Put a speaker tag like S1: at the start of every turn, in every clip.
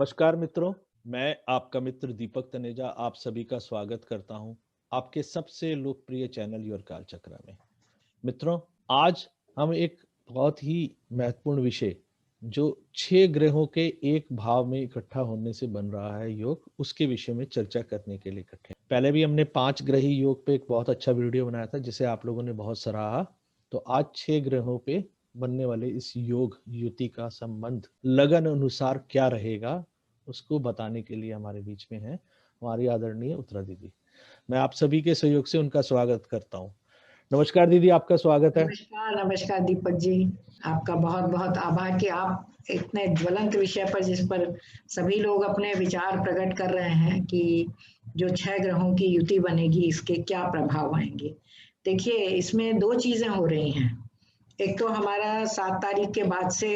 S1: नमस्कार मित्रों, मैं आपका मित्र दीपक तनेजा आप सभी का स्वागत करता हूं आपके सबसे लोकप्रिय चैनल योर काल चक्र में। मित्रों, आज हम एक बहुत ही महत्वपूर्ण विषय जो 6 ग्रहों के एक भाव में इकट्ठा होने से बन रहा है योग, उसके विषय में चर्चा करने के लिए इकट्ठे हैं। पहले भी हमने 5 ग्रही योग पे एक बहुत अच्छा वीडियो बनाया था जिसे आप लोगों ने बहुत सराहा। तो आज 6 ग्रहों पे बनने वाले इस योग युति का संबंध लगन अनुसार क्या रहेगा, उसको बताने के लिए हमारे बीच में है हमारी आदरणीय उत्तरा दीदी। मैं आप सभी के सहयोग से उनका स्वागत करता हूँ। नमस्कार दीदी, आपका स्वागत है।
S2: नमस्कार नमस्कार दीपक जी, आपका बहुत बहुत आभार कि आप इतने ज्वलंत विषय पर जिस पर सभी लोग अपने विचार प्रकट कर रहे हैं कि जो 6 ग्रहों की युति बनेगी इसके क्या प्रभाव आएंगे। देखिए, इसमें दो चीजें हो रही हैं। एक तो हमारा 7 तारीख के बाद से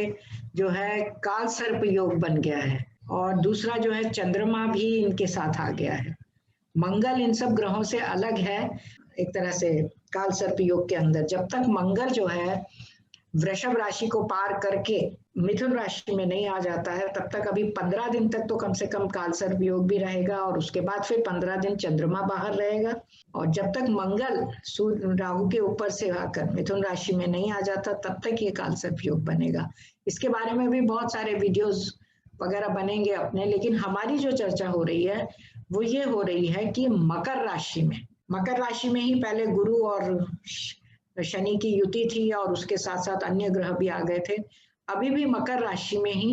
S2: जो है काल सर्प योग बन गया है, और दूसरा जो है चंद्रमा भी इनके साथ आ गया है। मंगल इन सब ग्रहों से अलग है एक तरह से काल सर्प योग के अंदर। जब तक मंगल जो है वृषभ राशि को पार करके मिथुन राशि में नहीं आ जाता है, तब तक अभी 15 दिन तक तो कम से कम काल सर्प योग भी रहेगा, और उसके बाद फिर 15 दिन चंद्रमा बाहर रहेगा। और जब तक मंगल सूर्य राहु के ऊपर से आकर मिथुन राशि में नहीं आ जाता, तब तक ये काल सर्प योग बनेगा। इसके बारे में भी बहुत सारे वीडियोस वगैरह बनेंगे अपने, लेकिन हमारी जो चर्चा हो रही है वो ये हो रही है कि मकर राशि में ही पहले गुरु और शनि की युति थी, और उसके साथ साथ अन्य ग्रह भी आ गए थे। अभी भी मकर राशि में ही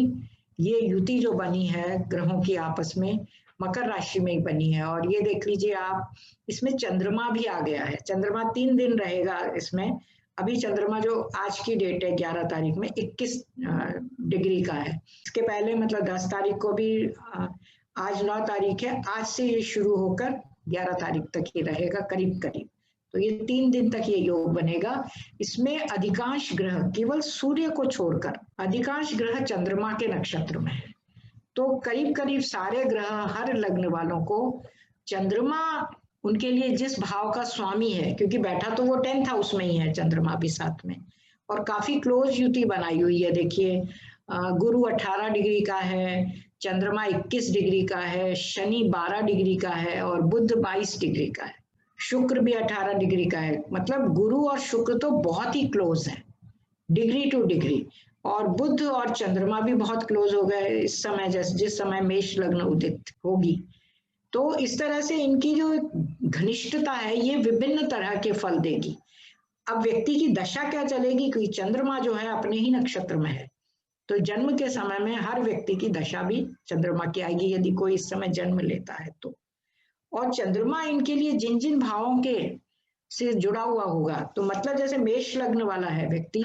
S2: ये युति जो बनी है ग्रहों की आपस में, मकर राशि में ही बनी है। और ये देख लीजिए आप, इसमें चंद्रमा भी आ गया है। चंद्रमा 3 दिन रहेगा इसमें। अभी चंद्रमा जो आज की डेट है 11 तारीख में 21 डिग्री का है। इसके पहले मतलब 10 तारीख को भी, आज 9 तारीख है, आज से ये शुरू होकर 11 तारीख तक ही रहेगा करीब करीब। तो ये 3 दिन तक ये योग बनेगा। इसमें अधिकांश ग्रह, केवल सूर्य को छोड़कर अधिकांश ग्रह चंद्रमा के नक्षत्र में है। तो करीब करीब सारे ग्रह, हर लग्न वालों को चंद्रमा उनके लिए जिस भाव का स्वामी है, क्योंकि बैठा तो वो 10th हाउस में ही है चंद्रमा भी साथ में, और काफी क्लोज युति बनाई हुई है। देखिए, गुरु 18 डिग्री का है, चंद्रमा 21 डिग्री का है, शनि 12 डिग्री का है, और बुध 22 डिग्री का है, शुक्र भी 18 डिग्री का है। मतलब गुरु और शुक्र तो बहुत ही क्लोज है, डिग्री टू डिग्री। और बुध और चंद्रमा भी बहुत क्लोज हो गए इस समय, जिस समय मेष लग्न उदित होगी। तो इस तरह से इनकी जो घनिष्ठता है ये विभिन्न तरह के फल देगी। अब व्यक्ति की दशा क्या चलेगी, क्योंकि चंद्रमा जो है अपने ही नक्षत्र में है, तो जन्म के समय में हर व्यक्ति की दशा भी चंद्रमा की आएगी, यदि कोई इस समय जन्म लेता है तो। और चंद्रमा इनके लिए जिन जिन भावों के से जुड़ा हुआ होगा, तो मतलब जैसे मेष लग्न वाला है व्यक्ति,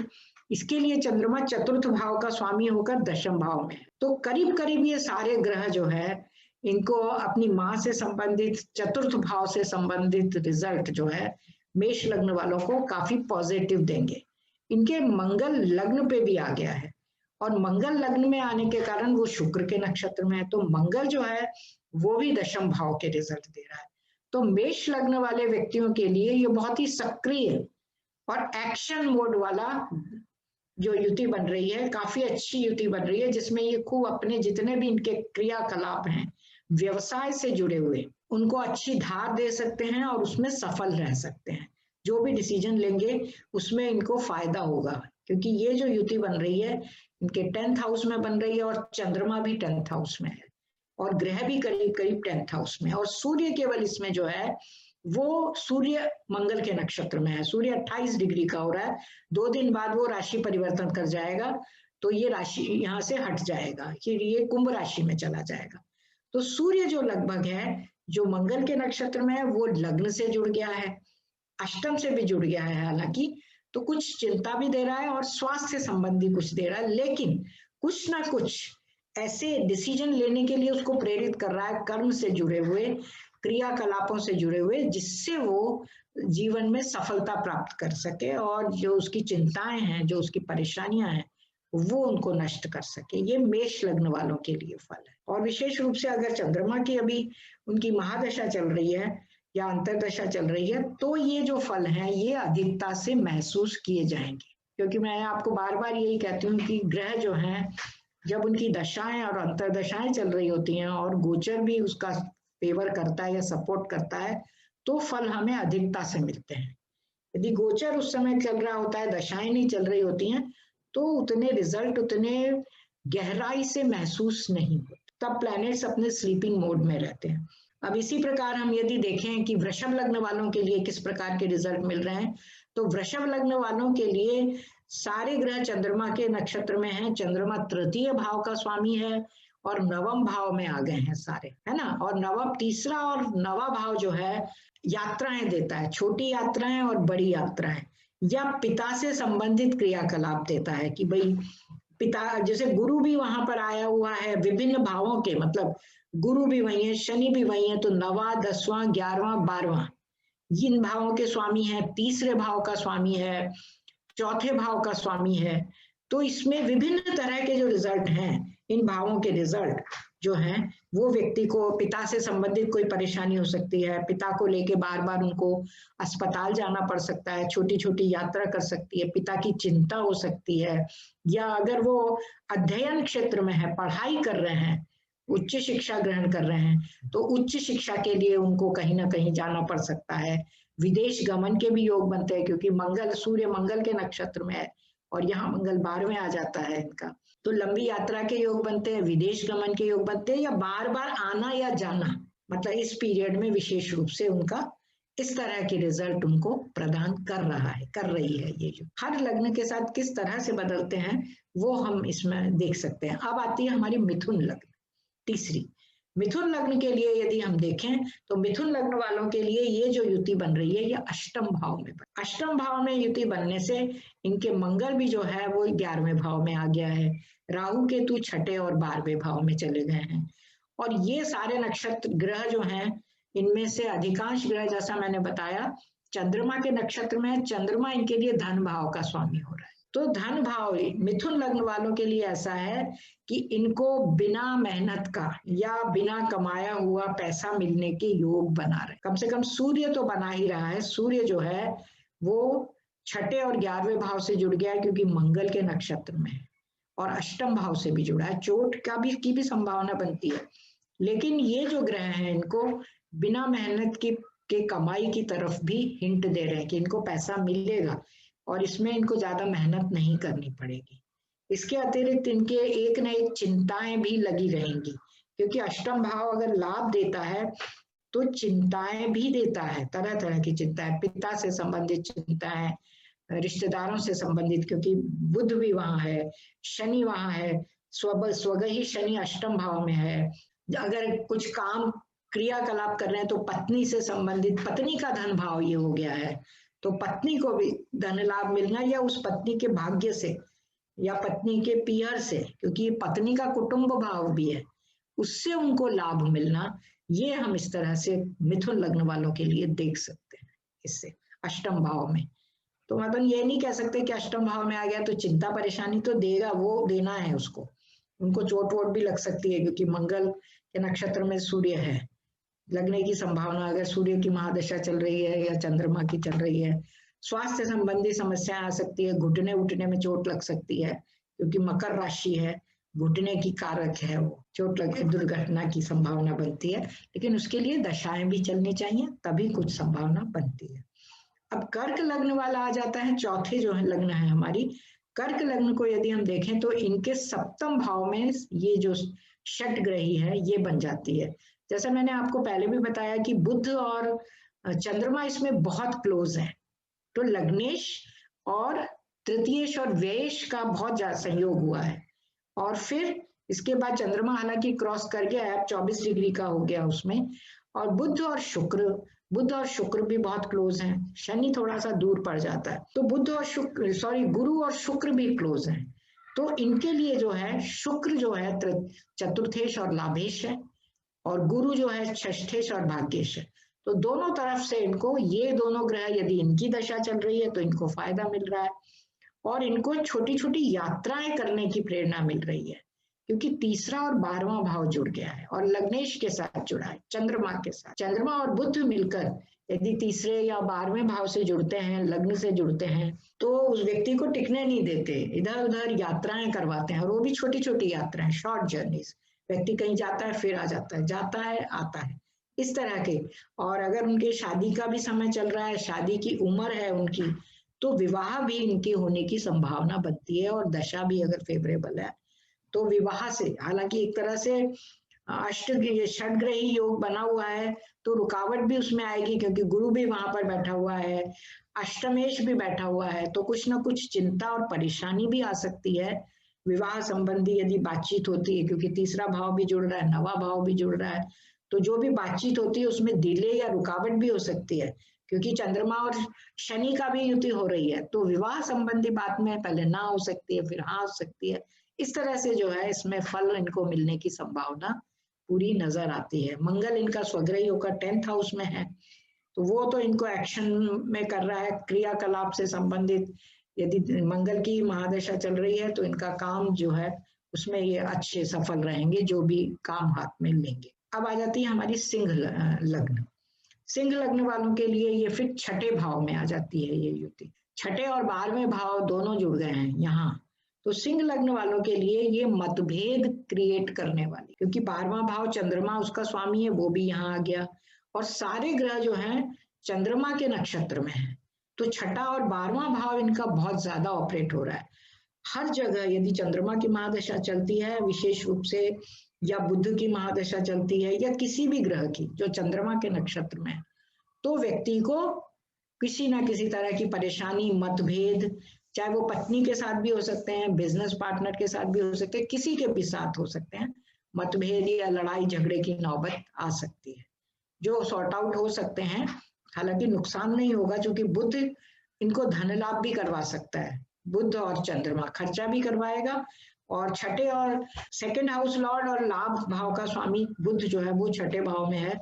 S2: इसके लिए चंद्रमा चतुर्थ भाव का स्वामी होकर दशम भाव में है। तो करीब करीब ये सारे ग्रह जो है इनको अपनी माँ से संबंधित, चतुर्थ भाव से संबंधित रिजल्ट जो है मेष लग्न वालों को काफी पॉजिटिव देंगे। इनके मंगल लग्न पे भी आ गया है, और मंगल लग्न में आने के कारण वो शुक्र के नक्षत्र में है, तो मंगल जो है वो भी दशम भाव के रिजल्ट दे रहा है। तो मेष लग्न वाले व्यक्तियों के लिए ये बहुत ही सक्रिय और एक्शन मोड वाला जो युति बन रही है, काफी अच्छी युति बन रही है, जिसमें ये खूब अपने जितने भी इनके क्रियाकलाप हैं व्यवसाय से जुड़े हुए, उनको अच्छी धार दे सकते हैं और उसमें सफल रह सकते हैं। जो भी डिसीजन लेंगे उसमें इनको फायदा होगा, क्योंकि ये जो युति बन रही है इनके 10th हाउस में बन रही है, और चंद्रमा भी 10th हाउस में है, और ग्रह भी करीब करीब 10th हाउस में, और सूर्य केवल इसमें जो है वो सूर्य मंगल के नक्षत्र में है। सूर्य 28 डिग्री का हो रहा है, 2 दिन बाद वो राशि परिवर्तन कर जाएगा, तो ये राशि यहाँ से हट जाएगा, ये कुंभ राशि में चला जाएगा। तो सूर्य जो लगभग है, जो मंगल के नक्षत्र में है, वो लग्न से जुड़ गया है, अष्टम से भी जुड़ गया है हालांकि, तो कुछ चिंता भी दे रहा है और स्वास्थ्य संबंधी कुछ दे रहा है, लेकिन कुछ ना कुछ ऐसे डिसीजन लेने के लिए उसको प्रेरित कर रहा है, कर्म से जुड़े हुए, क्रियाकलापों से जुड़े हुए, जिससे वो जीवन में सफलता प्राप्त कर सके, और जो उसकी चिंताएं हैं, जो उसकी परेशानियां हैं, वो उनको नष्ट कर सके। ये मेष लग्न वालों के लिए फल है। और विशेष रूप से अगर चंद्रमा की अभी उनकी महादशा चल रही है या अंतरदशा चल रही है, तो ये जो फल हैं ये अधिकता से महसूस किए जाएंगे। क्योंकि मैं आपको बार बार यही कहती हूँ कि ग्रह जो हैं जब उनकी दशाएं और अंतर्दशाएं चल रही होती हैं और गोचर भी उसका फेवर करता है या सपोर्ट करता है, तो फल हमें अधिकता से मिलते हैं। यदि गोचर उस समय चल रहा होता है, दशाएं नहीं चल रही होती हैं, तो उतने रिजल्ट उतने गहराई से महसूस नहीं होते, तब प्लैनेट्स अपने स्लीपिंग मोड में रहते हैं। अब इसी प्रकार हम यदि देखें कि वृषभ लग्न वालों के लिए किस प्रकार के रिजल्ट मिल रहे हैं, तो वृषभ लग्न वालों के लिए सारे ग्रह चंद्रमा के नक्षत्र में हैं। चंद्रमा तृतीय भाव का स्वामी है और नवम भाव में आ गए हैं सारे, है ना। और नवम, तीसरा और नवा भाव जो है यात्राएं देता है, छोटी यात्राएं और बड़ी यात्राएं, या पिता से संबंधित क्रियाकलाप देता है कि भाई पिता, जैसे गुरु भी वहां पर आया हुआ है विभिन्न भावों के, मतलब गुरु भी वही है, शनि भी वही है, तो 9वां 10वां 11वां 12वां जिन भावों के स्वामी है, तीसरे भाव का स्वामी है, चौथे भाव का स्वामी है। तो इसमें विभिन्न तरह के जो रिजल्ट हैं, इन भावों के रिजल्ट जो हैं, वो व्यक्ति को पिता से संबंधित कोई परेशानी हो सकती है, पिता को लेके बार बार उनको अस्पताल जाना पड़ सकता है, छोटी छोटी यात्रा कर सकती है, पिता की चिंता हो सकती है, या अगर वो अध्ययन क्षेत्र में है, पढ़ाई कर रहे हैं, उच्च शिक्षा ग्रहण कर रहे हैं, तो उच्च शिक्षा के लिए उनको कहीं ना कहीं जाना पड़ सकता है। विदेश गमन के भी योग बनते हैं, क्योंकि मंगल, सूर्य मंगल के नक्षत्र में है और यहाँ मंगल 12वें आ जाता है इनका, तो लंबी यात्रा के योग बनते हैं, विदेश गमन के योग बनते हैं, या बार बार आना या जाना, मतलब इस पीरियड में विशेष रूप से उनका इस तरह के रिजल्ट उनको प्रदान कर रहा है, कर रही है। ये जो हर लग्न के साथ किस तरह से बदलते हैं वो हम इसमें देख सकते हैं। अब आती है हमारी मिथुन लग्न, तीसरी। मिथुन लग्न के लिए यदि हम देखें तो मिथुन लग्न वालों के लिए ये जो युति बन रही है, ये अष्टम भाव में, अष्टम भाव में युति बनने से इनके मंगल भी जो है वो 11वें भाव में आ गया है, राहु केतु छठे और 12वें भाव में चले गए हैं। और ये सारे नक्षत्र ग्रह जो हैं, इनमें से अधिकांश ग्रह, जैसा मैंने बताया, चंद्रमा के नक्षत्र में, चंद्रमा इनके लिए धन भाव का स्वामी हो रहा है। तो धन भाव मिथुन लग्न वालों के लिए ऐसा है कि इनको बिना मेहनत का या बिना कमाया हुआ पैसा मिलने के योग बना रहे। कम से कम सूर्य तो बना ही रहा है, सूर्य जो है वो छठे और 11वें भाव से जुड़ गया है, क्योंकि मंगल के नक्षत्र में है, और अष्टम भाव से भी जुड़ा है, चोट का भी की भी संभावना बनती है। लेकिन ये जो ग्रह हैं, इनको बिना मेहनत के कमाई की तरफ भी हिंट दे रहे हैं कि इनको पैसा मिलेगा और इसमें इनको ज्यादा मेहनत नहीं करनी पड़ेगी। इसके अतिरिक्त इनके एक न एक चिंताएं भी लगी रहेंगी, क्योंकि अष्टम भाव अगर लाभ देता है तो चिंताएं भी देता है, तरह तरह की चिंताएं, पिता से संबंधित चिंताएं, रिश्तेदारों से संबंधित, क्योंकि बुध भी वहां है, शनि वहां है, स्वगही शनि अष्टम भाव में है। अगर कुछ काम क्रियाकलाप कर रहे हैं तो पत्नी से संबंधित, पत्नी का धन भाव ये हो गया है, तो पत्नी को भी धन लाभ मिलना, या उस पत्नी के भाग्य से या पत्नी के पियर से, क्योंकि पत्नी का कुटुंब भाव भी है, उससे उनको लाभ मिलना, ये हम इस तरह से मिथुन लग्न वालों के लिए देख सकते हैं इससे अष्टम भाव में। तो मतलब ये नहीं कह सकते कि अष्टम भाव में आ गया तो चिंता परेशानी तो देगा, वो देना है उसको, उनको चोट वोट भी लग सकती है, क्योंकि मंगल के नक्षत्र में सूर्य है, लगने की संभावना, अगर सूर्य की महादशा चल रही है या चंद्रमा की चल रही है। स्वास्थ्य संबंधी समस्याएं आ सकती है, घुटने उठने में चोट लग सकती है, क्योंकि मकर राशि है, घुटने की कारक है, वो चोट लगे, दुर्घटना की संभावना बनती है, लेकिन उसके लिए दशाएं भी चलनी चाहिए, तभी कुछ संभावना बनती है। अब कर्क लग्न वाला आ जाता है, चौथे जो है लग्न है हमारी, कर्क लग्न को यदि हम देखें तो इनके सप्तम भाव में ये जो षट ग्रही है ये बन जाती है। जैसा मैंने आपको पहले भी बताया कि बुध और चंद्रमा इसमें बहुत क्लोज है, तो लग्नेश और तृतीयेश और व्ययेश का बहुत ज्यादा संयोग हुआ है, और फिर इसके बाद चंद्रमा हालांकि क्रॉस कर गया है, अब 24 डिग्री का हो गया उसमें, और बुध और शुक्र भी बहुत क्लोज हैं, शनि थोड़ा सा दूर पड़ जाता है, तो गुरु और शुक्र भी क्लोज हैं। तो इनके लिए जो है शुक्र जो है चतुर्थेश और लाभेश है, और गुरु जो है षष्ठेश और भाग्येश है। तो दोनों तरफ से इनको, ये दोनों ग्रह यदि इनकी दशा चल रही है तो इनको फायदा मिल रहा है, और इनको छोटी छोटी यात्राएं करने की प्रेरणा मिल रही है, क्योंकि तीसरा और 12वां भाव जुड़ गया है और लग्नेश के साथ जुड़ा है, चंद्रमा के साथ। चंद्रमा और बुध मिलकर यदि तीसरे या 12वें भाव से जुड़ते हैं, लग्न से जुड़ते हैं, तो उस व्यक्ति को टिकने नहीं देते, इधर उधर यात्राएं करवाते हैं, और वो भी छोटी छोटी यात्राएं, शॉर्ट जर्नीज। व्यक्ति कहीं जाता है फिर आ जाता है, जाता है आता है, इस तरह के। और अगर उनके शादी का भी समय चल रहा है, शादी की उम्र है उनकी, तो विवाह भी इनके होने की संभावना बनती है। और दशा भी अगर फेवरेबल है तो विवाह से, हालांकि एक तरह से षटग्रही योग बना हुआ है तो रुकावट भी उसमें आएगी, क्योंकि गुरु भी वहां पर बैठा हुआ है, अष्टमेश भी बैठा हुआ है, तो कुछ ना कुछ चिंता और परेशानी भी आ सकती है विवाह संबंधी यदि बातचीत होती है, क्योंकि तीसरा भाव भी जुड़ रहा है, नवा भाव भी जुड़ रहा है। तो जो भी बातचीत होती है उसमें डिले या रुकावट भी हो सकती है, क्योंकि चंद्रमा और शनि का भी युति हो रही है। तो विवाह संबंधी बात में पहले ना हो सकती है, फिर हाँ हो सकती है। इस तरह से जो है इसमें फल इनको मिलने की संभावना पूरी नजर आती है। मंगल इनका स्वग्रही होकर 10th हाउस में है, तो वो तो इनको एक्शन में कर रहा है, क्रियाकलाप से संबंधित। यदि मंगल की महादशा चल रही है तो इनका काम जो है उसमें ये अच्छे सफल रहेंगे, जो भी काम हाथ में लेंगे। अब आ जाती है हमारी सिंह लग्न। सिंह लग्न वालों के लिए ये फिर छठे भाव में आ जाती है ये युति। छठे और 12वें भाव दोनों जुड़ गए हैं यहाँ। तो सिंह लग्न वालों के लिए ये मतभेद क्रिएट करने वाली, क्योंकि 12वां भाव चंद्रमा उसका स्वामी है, वो भी यहाँ आ गया, और सारे ग्रह जो हैं चंद्रमा के नक्षत्र में हैं। तो छठा और 12वां भाव इनका बहुत ज्यादा ऑपरेट हो रहा है। हर जगह यदि चंद्रमा की महादशा चलती है विशेष रूप से, या बुध की महादशा चलती है, या किसी भी ग्रह की जो चंद्रमा के नक्षत्र में है, तो व्यक्ति को किसी ना किसी तरह की परेशानी, मतभेद, चाहे वो पत्नी के साथ भी हो सकते हैं, बिजनेस पार्टनर के साथ भी हो सकते हैं, किसी के भी साथ हो सकते हैं, मतभेद या लड़ाई झगड़े की नौबत आ सकती है, जो सॉर्ट आउट हो सकते हैं। हालांकि नुकसान नहीं होगा, क्योंकि बुध इनको धन लाभ भी करवा सकता है। बुध और चंद्रमा खर्चा भी करवाएगा, और छठे और सेकंड हाउस लॉर्ड और लाभ भाव का स्वामी बुध जो है वो छठे भाव में है,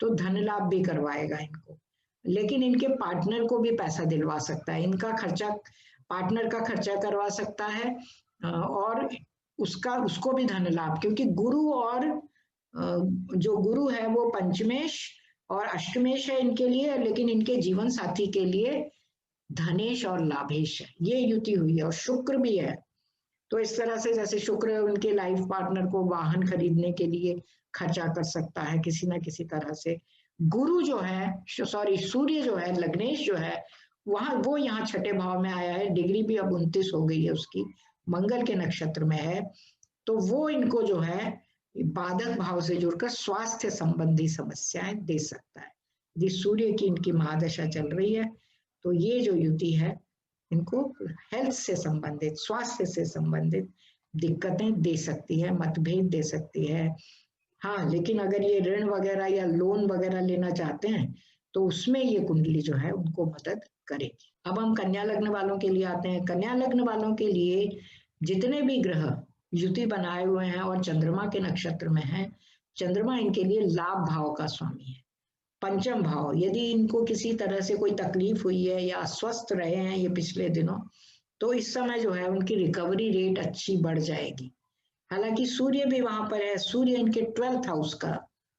S2: तो धन लाभ भी करवाएगा इनको। लेकिन इनके पार्टनर को भी पैसा दिलवा सकता है, इनका खर्चा, पार्टनर का खर्चा करवा सकता है, और उसको भी धन लाभ, क्योंकि गुरु और जो गुरु है वो पंचमेश और अष्टमेश है इनके लिए, लेकिन इनके जीवन साथी के लिए धनेश और लाभेश है, ये युति हुई है। और शुक्र भी है, तो इस तरह से जैसे शुक्र उनके लाइफ पार्टनर को वाहन खरीदने के लिए खर्चा कर सकता है किसी ना किसी तरह से। गुरु जो है, सॉरी सूर्य जो है, लग्नेश जो है, वहां वो यहाँ छठे भाव में आया है, डिग्री भी अब 29 हो गई है उसकी, मंगल के नक्षत्र में है। तो वो इनको जो है बाधक भाव से जुड़कर स्वास्थ्य संबंधी समस्याएं दे सकता है। यदि सूर्य की इनकी महादशा चल रही है तो ये जो युति है इनको हेल्थ से संबंधित, स्वास्थ्य से संबंधित दिक्कतें दे सकती है, मतभेद दे सकती है। हाँ, लेकिन अगर ये ऋण वगैरह या लोन वगैरह लेना चाहते हैं तो उसमें ये कुंडली जो है उनको मदद करेगी। अब हम कन्या लग्न वालों के लिए आते हैं। कन्या लग्न वालों के लिए जितने भी ग्रह युति बनाए हुए हैं और चंद्रमा के नक्षत्र में है, चंद्रमा इनके लिए लाभ भाव का स्वामी है, पंचम भाव। यदि इनको किसी तरह से कोई तकलीफ हुई है या अस्वस्थ रहे हैं ये पिछले दिनों, तो इस समय जो है उनकी रिकवरी रेट अच्छी बढ़ जाएगी। हालांकि सूर्य भी वहां पर है, सूर्य इनके 12th हाउस का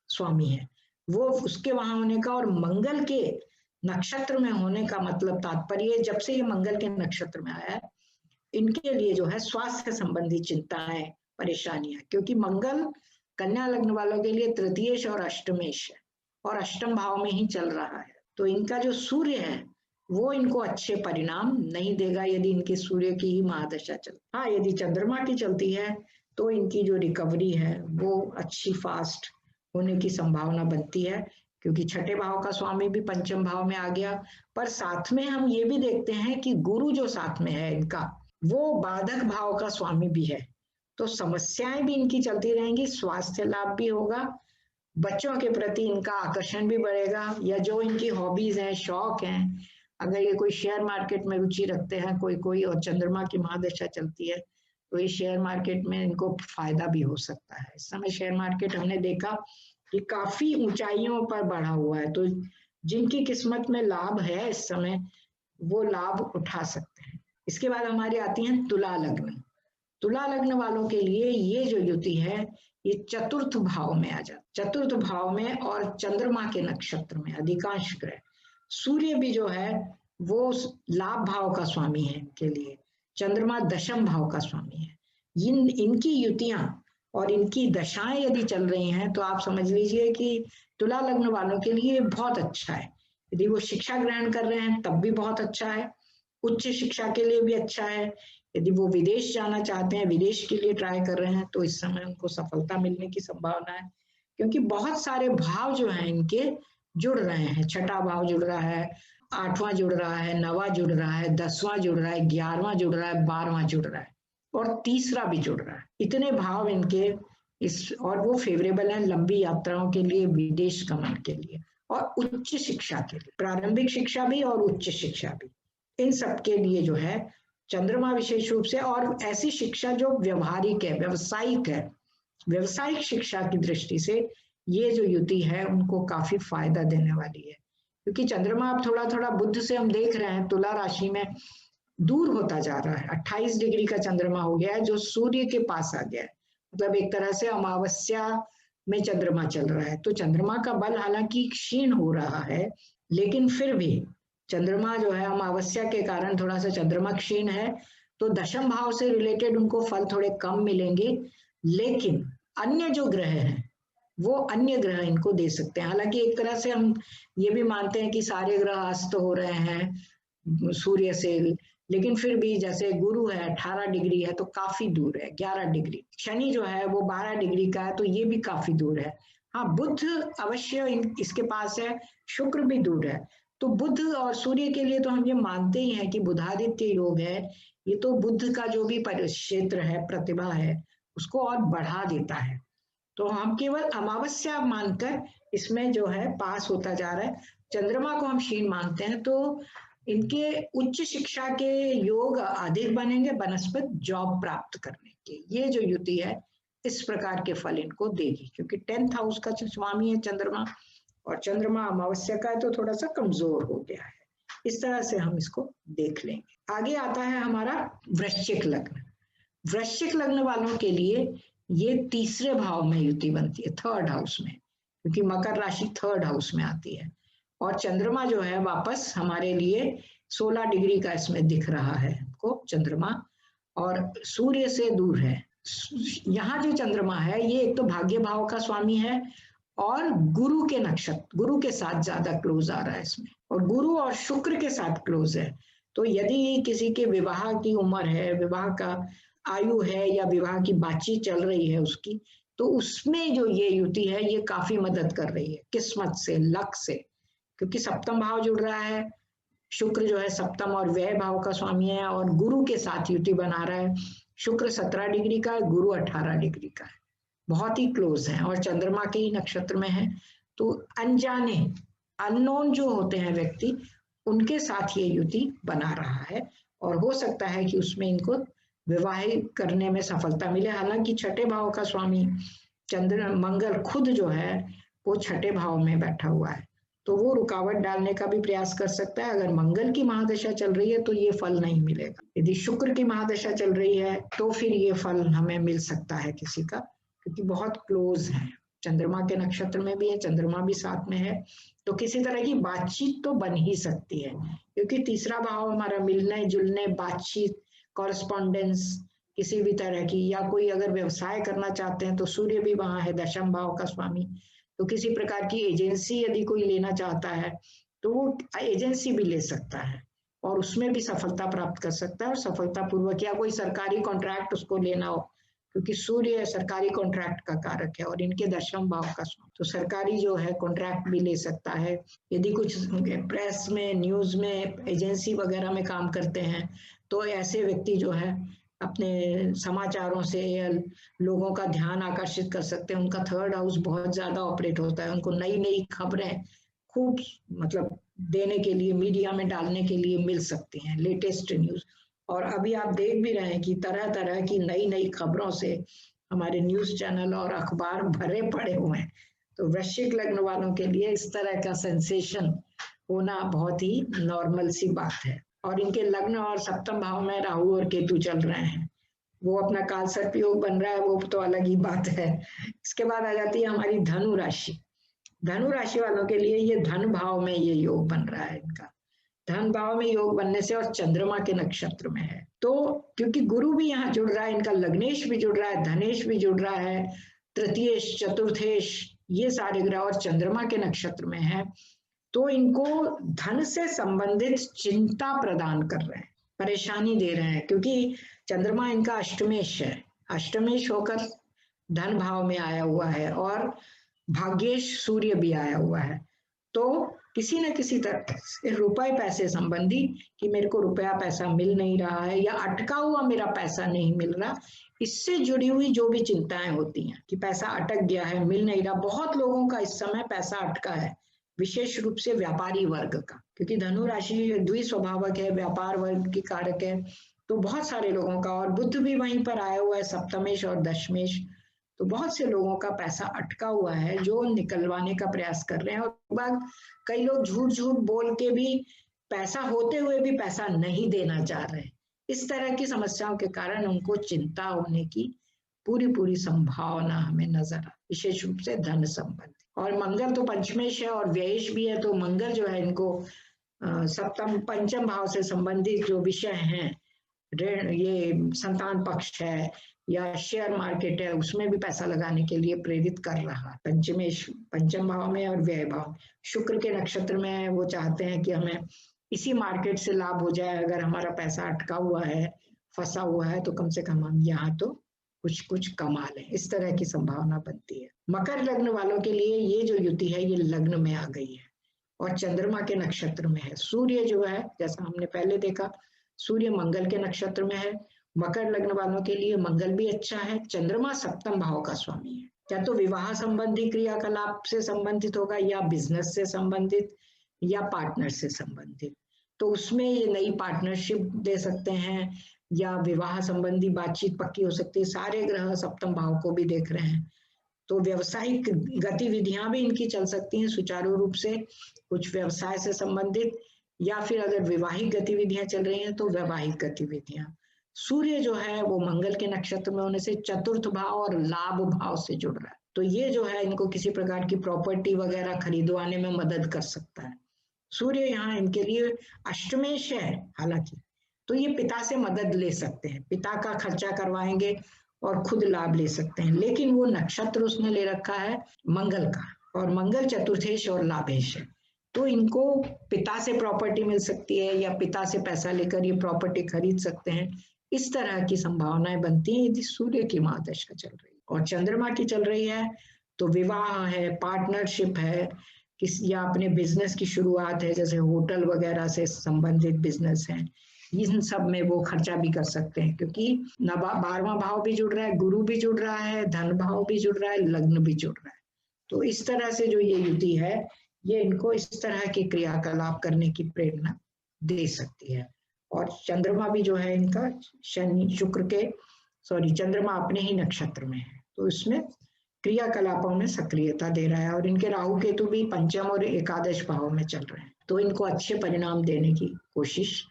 S2: स्वामी है, वो उसके वहां होने का और मंगल के नक्षत्र में होने का मतलब तात्पर्य, जब से ये मंगल के नक्षत्र में आया है इनके लिए जो है स्वास्थ्य संबंधी चिंताएं, परेशानियां, क्योंकि मंगल कन्या लग्न वालों के लिए तृतीयेश और अष्टमेश है और अष्टम भाव में ही चल रहा है। तो इनका जो सूर्य है वो इनको अच्छे परिणाम नहीं देगा यदि इनके सूर्य की ही महादशा चलती। हाँ, यदि चंद्रमा की चलती है तो इनकी जो रिकवरी है वो अच्छी फास्ट होने की संभावना बनती है, क्योंकि छठे भाव का स्वामी भी पंचम भाव में आ गया। पर साथ में हम ये भी देखते हैं कि गुरु जो साथ में है इनका, वो बाधक भाव का स्वामी भी है, तो समस्याएं भी इनकी चलती रहेंगी, स्वास्थ्य लाभ भी होगा, बच्चों के प्रति इनका आकर्षण भी बढ़ेगा, या जो इनकी हॉबीज हैं, शौक हैं, अगर ये कोई शेयर मार्केट में रुचि रखते हैं कोई और चंद्रमा की महादशा चलती है तो ये शेयर मार्केट में इनको फायदा भी हो सकता है। इस समय शेयर मार्केट हमने देखा कि काफी ऊंचाइयों पर बढ़ा हुआ है, तो जिनकी किस्मत में लाभ है इस समय वो लाभ उठा सकते हैं। इसके बाद हमारी आती है तुला लग्न। तुला लग्न वालों के लिए ये जो युति है ये चतुर्थ भाव में आ जाता, चतुर्थ भाव में, और चंद्रमा के नक्षत्र में अधिकांश ग्रह, सूर्य भी जो है वो लाभ भाव का स्वामी है के लिए, चंद्रमा दशम भाव का स्वामी है। इनकी युतियां और इनकी दशाएं यदि चल रही हैं तो आप समझ लीजिए कि तुला लग्न वालों के लिए बहुत अच्छा है। यदि वो शिक्षा ग्रहण कर रहे हैं तब भी बहुत अच्छा है, उच्च शिक्षा के लिए भी अच्छा है। यदि वो विदेश जाना चाहते हैं, विदेश के लिए ट्राई कर रहे हैं, तो इस समय उनको सफलता मिलने की संभावना है, क्योंकि बहुत सारे भाव जो हैं इनके जुड़ रहे हैं। छठा भाव जुड़ रहा है, आठवां जुड़ रहा है, नवा जुड़ रहा है, 10वां जुड़ रहा है, 11वां जुड़ रहा है, 12वां जुड़ रहा है, और तीसरा भी जुड़ रहा है। इतने भाव इनके इस, और वो फेवरेबल है लंबी यात्राओं के लिए, विदेश गमन के लिए, और उच्च शिक्षा के लिए, प्रारंभिक शिक्षा भी और उच्च शिक्षा भी, इन सब के लिए जो है चंद्रमा विशेष रूप से, और ऐसी शिक्षा जो व्यवहारिक है, व्यावसायिक है, व्यवसायिक शिक्षा की दृष्टि से ये जो युति है उनको काफी फायदा देने वाली है। क्योंकि चंद्रमा अब थोड़ा थोड़ा बुध से हम देख रहे हैं तुला राशि में दूर होता जा रहा है, 28 डिग्री का चंद्रमा हो गया है जो सूर्य के पास आ गया है, मतलब एक तरह से अमावस्या में चंद्रमा चल रहा है। तो चंद्रमा का बल हालांकि क्षीण हो रहा है, लेकिन फिर भी चंद्रमा जो है अमावस्या के कारण थोड़ा सा चंद्रमा क्षीण है, तो दशम भाव से रिलेटेड उनको फल थोड़े कम मिलेंगे, लेकिन अन्य जो ग्रह हैं वो अन्य ग्रह इनको दे सकते हैं। हालांकि एक तरह से हम ये भी मानते हैं कि सारे ग्रह अस्त हो रहे हैं सूर्य से, लेकिन फिर भी जैसे गुरु है 18 डिग्री है तो काफी दूर है, 11 डिग्री, शनि जो है वो 12 डिग्री का है तो ये भी काफी दूर है। हाँ, बुध अवश्य इसके पास है, शुक्र भी दूर है। तो बुध और सूर्य के लिए तो हम ये मानते ही हैं कि बुधादित्य योग है, ये तो बुध का जो भी क्षेत्र है, प्रतिभा है, उसको और बढ़ा देता है। तो हम केवल अमावस्या मानकर इसमें जो है पास होता जा रहा है। चंद्रमा को हम क्षीण मानते हैं, तो इनके उच्च शिक्षा के योग अधिक बनेंगे बनस्पत जॉब प्राप्त करने के। ये जो युति है इस प्रकार के फल इनको देगी, क्योंकि 10th हाउस का स्वामी है चंद्रमा, और चंद्रमा अमावस्या का है तो थोड़ा सा कमजोर हो गया है। इस तरह से हम इसको देख लेंगे। आगे आता है हमारा वृश्चिक लग्न। वृश्चिक लग्न वालों के लिए ये तीसरे भाव में युति बनती है, 3rd हाउस में, क्योंकि मकर राशि 3rd हाउस में आती है, और चंद्रमा जो है वापस हमारे लिए 16 डिग्री का इसमें दिख रहा है को चंद्रमा, और सूर्य से दूर है। यहाँ जो चंद्रमा है ये एक तो भाग्य भाव का स्वामी है, और गुरु के नक्षत्र, गुरु के साथ ज्यादा क्लोज आ रहा है इसमें, और गुरु और शुक्र के साथ क्लोज है। तो यदि किसी के विवाह की उम्र है, विवाह का आयु है, या विवाह की बातचीत चल रही है उसकी, तो उसमें जो ये युति है ये काफी मदद कर रही है किस्मत से, लक से, क्योंकि सप्तम भाव जुड़ रहा है, शुक्र जो है सप्तम और व्यय भाव का स्वामी है, और गुरु के साथ युति बना रहा है। शुक्र 17 डिग्री का है, गुरु 18 डिग्री का है, बहुत ही क्लोज है, और चंद्रमा के ही नक्षत्र में है। तो अनजाने, अननोन जो होते हैं व्यक्ति, उनके साथ ये युति बना रहा है, और हो सकता है कि उसमें इनको विवाह करने में सफलता मिले। हालांकि छठे भाव का स्वामी चंद्र मंगल खुद जो है वो छठे भाव में बैठा हुआ है, तो वो रुकावट डालने का भी प्रयास कर सकता है। अगर मंगल की महादशा चल रही है तो ये फल नहीं मिलेगा, यदि शुक्र की महादशा चल रही है तो फिर ये फल हमें मिल सकता है किसी का, क्योंकि बहुत क्लोज है, चंद्रमा के नक्षत्र में भी है, चंद्रमा भी साथ में है, तो किसी तरह की बातचीत तो बन ही सकती है, क्योंकि तीसरा भाव हमारा मिलने जुलने, बातचीत, कॉरेस्पॉन्डेंस किसी भी तरह की, या कोई अगर व्यवसाय करना चाहते हैं तो सूर्य भी वहां है, दशम भाव का स्वामी, तो किसी प्रकार की एजेंसी यदि कोई लेना चाहता है तो वो एजेंसी भी ले सकता है, और उसमें भी सफलता प्राप्त कर सकता है, और सफलता पूर्वक, या कोई सरकारी कॉन्ट्रैक्ट उसको लेना हो, क्योंकि सूर्य सरकारी कॉन्ट्रैक्ट का कारक है और इनके दशम भाव का, तो सरकारी जो है कॉन्ट्रैक्ट भी ले सकता है। यदि कुछ प्रेस में, न्यूज में, एजेंसी वगैरह में काम करते हैं तो ऐसे व्यक्ति जो है अपने समाचारों से लोगों का ध्यान आकर्षित कर सकते हैं। उनका 3rd हाउस बहुत ज्यादा ऑपरेट होता है, उनको नई नई खबरें खूब मतलब देने के लिए, मीडिया में डालने के लिए मिल सकती हैं, लेटेस्ट न्यूज। और अभी आप देख भी रहे हैं कि तरह तरह की नई नई खबरों से हमारे न्यूज चैनल और अखबार भरे पड़े हुए हैं। तो वृश्चिक लग्न वालों के लिए इस तरह का सेंसेशन होना बहुत ही नॉर्मल सी बात है। और इनके लग्न और सप्तम भाव में राहु और केतु चल रहे हैं, वो अपना काल सर्प योग बन रहा है, वो तो अलग ही बात है। इसके बाद आ जाती है हमारी धनु राशि। धनु राशि वालों के लिए ये धन भाव में ये योग बन रहा है इनका। धन भाव में योग बनने से और चंद्रमा के नक्षत्र में है, तो क्योंकि गुरु भी यहाँ जुड़ रहा है, इनका लग्नेश भी जुड़ रहा है, धनेश भी जुड़ रहा है, तृतीयेश चतुर्थेश ये सारे ग्रह और चंद्रमा के नक्षत्र में है, तो इनको धन से संबंधित चिंता प्रदान कर रहे हैं, परेशानी दे रहे हैं, क्योंकि चंद्रमा इनका अष्टमेश है। अष्टमेश होकर धन भाव में आया हुआ है और भाग्येश सूर्य भी आया हुआ है, तो किसी न किसी तरह से रुपए पैसे संबंधी कि मेरे को रुपया पैसा मिल नहीं रहा है या अटका हुआ मेरा पैसा नहीं मिल रहा, इससे जुड़ी हुई जो भी चिंताएं होती हैं कि पैसा अटक गया है, मिल नहीं रहा। बहुत लोगों का इस समय पैसा अटका है, विशेष रूप से व्यापारी वर्ग का, क्योंकि धनु राशि द्विस्वभावक है, व्यापार वर्ग की कारक है, तो बहुत सारे लोगों का, और बुध भी वहीं पर आया हुआ है सप्तमेश और दशमेश, तो बहुत से लोगों का पैसा अटका हुआ है जो निकलवाने का प्रयास कर रहे हैं। और बाद कई लोग झूठ झूठ बोल के भी पैसा होते हुए भी पैसा नहीं देना चाह रहे। इस तरह की समस्याओं के कारण उनको चिंता होने की पूरी संभावना हमें नजर आ, विशेष रूप से धन संबंधी। और मंगल तो पंचमेश है और व्ययेश भी है, तो मंगल जो है इनको सप्तम पंचम भाव से संबंधित जो विषय हैं, ऋण, ये संतान पक्ष है या शेयर मार्केट है, उसमें भी पैसा लगाने के लिए प्रेरित कर रहा है। पंचमेश पंचम भाव में और व्यय भाव, शुक्र के नक्षत्र में है, वो चाहते हैं कि हमें इसी मार्केट से लाभ हो जाए, अगर हमारा पैसा अटका हुआ है, फंसा हुआ है, तो कम से कम हम यहाँ तो कुछ कमा लें, इस तरह की संभावना बनती है। मकर लग्न वालों के लिए ये जो युति है ये लग्न में आ गई है और चंद्रमा के नक्षत्र में है। सूर्य जो है, जैसा हमने पहले देखा, सूर्य मंगल के नक्षत्र में है। मकर लग्न वालों के लिए मंगल भी अच्छा है, चंद्रमा सप्तम भाव का स्वामी है। या तो विवाह संबंधी क्रियाकलाप से संबंधित होगा, या बिजनेस से संबंधित, या पार्टनर से संबंधित, तो उसमें ये नई पार्टनरशिप दे सकते हैं, या विवाह संबंधी बातचीत पक्की हो सकती है। सारे ग्रह सप्तम भाव को भी देख रहे हैं, तो व्यवसायिक गतिविधियां भी इनकी चल सकती हैं सुचारू रूप से, कुछ व्यवसाय से संबंधित, या फिर अगर विवाहिक गतिविधियां चल रही हैं तो वैवाहिक गतिविधियां। सूर्य जो है वो मंगल के नक्षत्र में होने से चतुर्थ भाव और लाभ भाव से जुड़ रहा है, तो ये जो है इनको किसी प्रकार की प्रॉपर्टी वगैरह खरीदवाने में मदद कर सकता है। सूर्य यहाँ इनके लिए अष्टमेश है हालांकि, तो ये पिता से मदद ले सकते हैं, पिता का खर्चा करवाएंगे और खुद लाभ ले सकते हैं, लेकिन वो नक्षत्र उसने ले रखा है मंगल का, और मंगल चतुर्थेश और लाभेश है, तो इनको पिता से प्रॉपर्टी मिल सकती है या पिता से पैसा लेकर ये प्रॉपर्टी खरीद सकते हैं। इस तरह की संभावनाएं बनती हैं यदि सूर्य की महादशा चल रही है। और चंद्रमा की चल रही है तो विवाह है, पार्टनरशिप है, या अपने बिजनेस की शुरुआत है, जैसे होटल वगैरह से संबंधित बिजनेस है, इन सब में वो खर्चा भी कर सकते हैं, क्योंकि 12वां भाव भी जुड़ रहा है, गुरु भी जुड़ रहा है, धन भाव भी जुड़ रहा है, लग्न भी जुड़ रहा है। तो इस तरह से जो ये युति है ये इनको इस तरह के क्रियाकलाप करने की प्रेरणा दे सकती है। और चंद्रमा भी जो है इनका शनि शुक्र के चंद्रमा अपने ही नक्षत्र में है, तो इसमें क्रियाकलापों में सक्रियता दे रहा है। और इनके राहु केतु भी पंचम और एकादश भाव में चल रहे हैं, तो इनको अच्छे परिणाम देने की कोशिश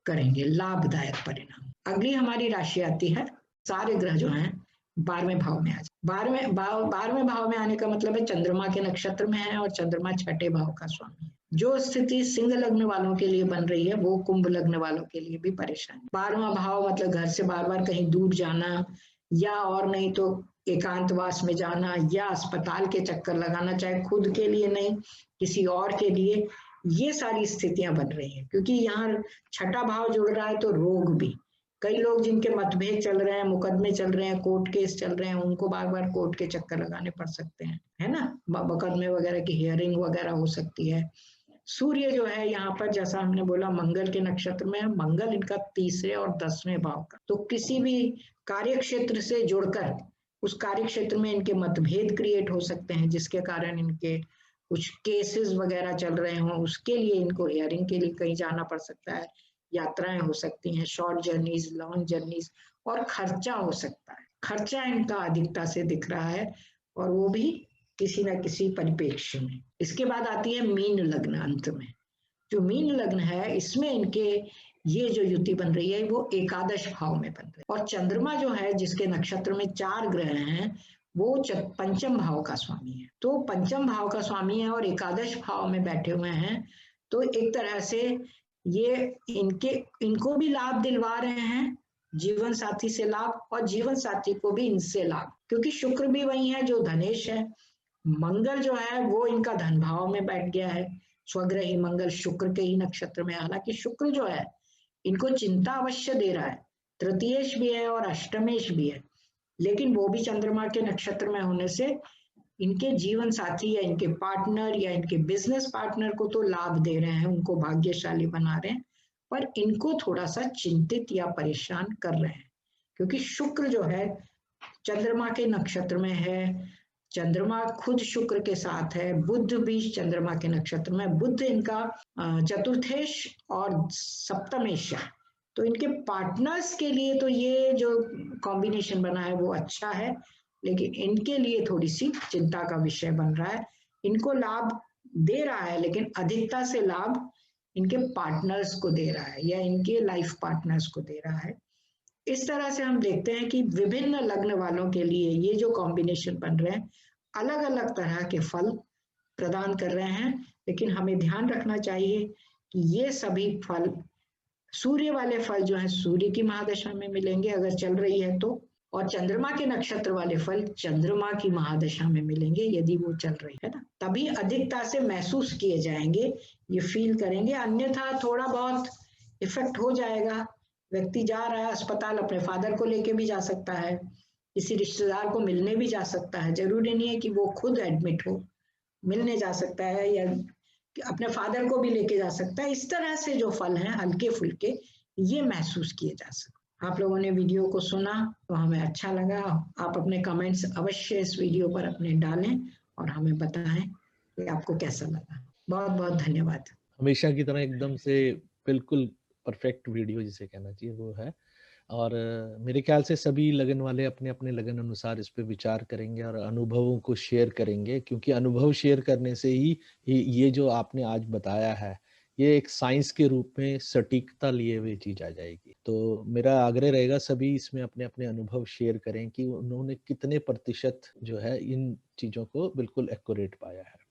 S2: करेंगे, लाभदायक परिणाम। अगली हमारी राशि आती है, सारे ग्रह जो हैं 12वें भाव में आ जाए। 12वें भाव में आने का मतलब है चंद्रमा के नक्षत्र में है और चंद्रमा छठे भाव का स्वामी है। जो स्थिति सिंह लग्न वालों के लिए बन रही है वो कुंभ लग्न वालों के लिए भी परेशानी। 12वां भाव मतलब घर से बार बार कहीं दूर जाना, या और नहीं तो एकांतवास में जाना, या अस्पताल के चक्कर लगाना, चाहे खुद के लिए नहीं किसी और के लिए, ये सारी स्थितियां बन रही हैं। क्योंकि यहाँ छठा भाव जुड़ रहा है तो रोग भी, कई लोग जिनके मतभेद चल रहे हैं, मुकदमे चल रहे हैं, कोर्ट केस चल रहे हैं, उनको बार बार कोर्ट के चक्कर लगाने पड़ सकते हैं, है ना, मुकदमे वगैरह की हियरिंग वगैरह हो सकती है। सूर्य जो है यहाँ पर जैसा हमने बोला मंगल के नक्षत्र में, मंगल इनका 3रे और 10वें भाव का, तो किसी भी कार्य क्षेत्र से जुड़कर उस कार्य क्षेत्र में इनके मतभेद क्रिएट हो सकते हैं, जिसके कारण इनके कुछ केसेस वगैरह चल रहे हों, उसके लिए इनको हियरिंग के लिए कहीं जाना पड़ सकता है, यात्राएं हो सकती हैं, शॉर्ट जर्नीज, लॉन्ग जर्नीज, और खर्चा हो सकता है। खर्चा इनका अधिकता से दिख रहा है, और वो भी किसी न किसी परिप्रेक्ष्य में। इसके बाद आती है मीन लग्न। अंत में जो मीन लग्न है इसमें इनके ये जो युति बन रही है वो एकादश भाव में बन रही है। और चंद्रमा जो है जिसके नक्षत्र में 4 ग्रह हैं वो पंचम भाव का स्वामी है। तो पंचम भाव का स्वामी है और एकादश भाव में बैठे हुए हैं, तो एक तरह से ये इनको भी लाभ दिलवा रहे हैं, जीवन साथी से लाभ और जीवन साथी को भी इनसे लाभ, क्योंकि शुक्र भी वही है जो धनेश है। मंगल जो है वो इनका धन भाव में बैठ गया है, स्वग्रही मंगल शुक्र के ही नक्षत्र में। हालांकि शुक्र जो है इनको चिंता अवश्य दे रहा है, तृतीयेश भी है और अष्टमेश भी है, लेकिन वो भी चंद्रमा के नक्षत्र में होने से इनके जीवन साथी या इनके पार्टनर या इनके बिजनेस पार्टनर को तो लाभ दे रहे हैं, उनको भाग्यशाली बना रहे हैं, पर इनको थोड़ा सा चिंतित या परेशान कर रहे हैं, क्योंकि शुक्र जो है चंद्रमा के नक्षत्र में है, चंद्रमा खुद शुक्र के साथ है, बुध भी चंद्रमा के नक्षत्र में, बुध इनका चतुर्थेश और सप्तमेश है। तो इनके पार्टनर्स के लिए तो ये जो कॉम्बिनेशन बना है वो अच्छा है, लेकिन इनके लिए थोड़ी सी चिंता का विषय बन रहा है। इनको लाभ दे रहा है, लेकिन अधिकता से लाभ इनके पार्टनर्स को दे रहा है या इनके लाइफ पार्टनर्स को दे रहा है। इस तरह से हम देखते हैं कि विभिन्न लग्न वालों के लिए ये जो कॉम्बिनेशन बन रहे हैं अलग अलग तरह के फल प्रदान कर रहे हैं, लेकिन हमें ध्यान रखना चाहिए कि ये सभी फल, सूर्य वाले फल जो है सूर्य की महादशा में मिलेंगे अगर चल रही है तो, और चंद्रमा के नक्षत्र वाले फल चंद्रमा की महादशा में मिलेंगे यदि वो चल रही है ना, तभी अधिकता से महसूस किए जाएंगे, ये फील करेंगे। अन्यथा थोड़ा बहुत इफेक्ट हो जाएगा, व्यक्ति जा रहा है अस्पताल, अपने फादर को लेके भी जा सकता है, किसी रिश्तेदार को मिलने भी जा सकता है, जरूरी नहीं है कि वो खुद एडमिट हो, मिलने जा सकता है या अपने फादर को भी लेके जा सकता है। इस तरह से जो फल हैं हल्के फुल्के ये महसूस किए जा सकते। आप लोगों ने वीडियो को सुना तो हमें अच्छा लगा, आप अपने कमेंट्स अवश्य इस वीडियो पर अपने डालें और हमें बताएं कि आपको कैसा लगा। बहुत बहुत धन्यवाद।
S1: हमेशा की तरह एकदम से बिल्कुल परफेक्ट वीडियो जिसे कहना चाहिए वो है, और मेरे ख्याल से सभी लगन वाले अपने अपने लगन अनुसार इस पे विचार करेंगे और अनुभवों को शेयर करेंगे, क्योंकि अनुभव शेयर करने से ही ये जो आपने आज बताया है ये एक साइंस के रूप में सटीकता लिए हुए चीज आ जाएगी। तो मेरा आग्रह रहेगा सभी इसमें अपने अपने अनुभव शेयर करें कि उन्होंने कितने प्रतिशत जो है इन चीजों को बिल्कुल एक्यूरेट पाया है।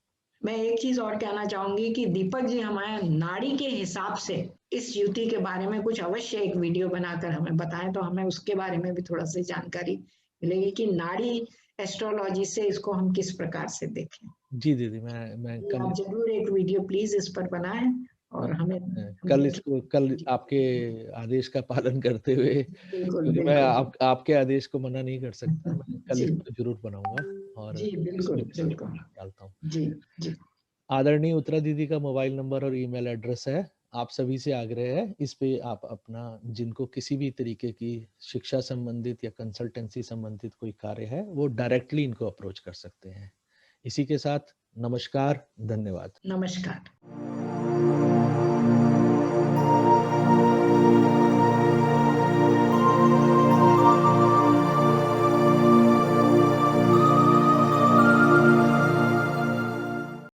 S2: मैं एक चीज और कहना चाहूंगी कि दीपक जी हमारे नाड़ी के हिसाब से इस युति के बारे में कुछ अवश्य एक वीडियो बनाकर हमें बताएं, तो हमें उसके बारे में भी थोड़ा सी जानकारी मिलेगी कि नाड़ी एस्ट्रोलॉजी से इसको हम किस प्रकार से देखें।
S1: जी दीदी, मैं कल
S2: आप जरूर एक वीडियो प्लीज इस पर बनाएं और हमें
S1: कल आपके आदेश का पालन करते हुए,
S2: बिल्कुल
S1: क्योंकि मैं
S2: बिल्कुल
S1: आपके आदेश को मना नहीं कर सकता, मैं कल
S2: जी
S1: इसको जरूर बनाऊंगा और
S2: जी बिल्कुल
S1: इसमें भी
S2: बिल्कुल
S1: डालता हूँ।
S2: जी जी
S1: आदरणीय उत्तरा दीदी का मोबाइल नंबर और ईमेल एड्रेस है, आप सभी से आग्रह है इस पे आप अपना, जिनको किसी भी तरीके की शिक्षा संबंधित या कंसल्टेंसी संबंधित कोई कार्य है वो डायरेक्टली इनको अप्रोच कर सकते हैं। इसी के साथ नमस्कार, धन्यवाद।
S2: नमस्कार।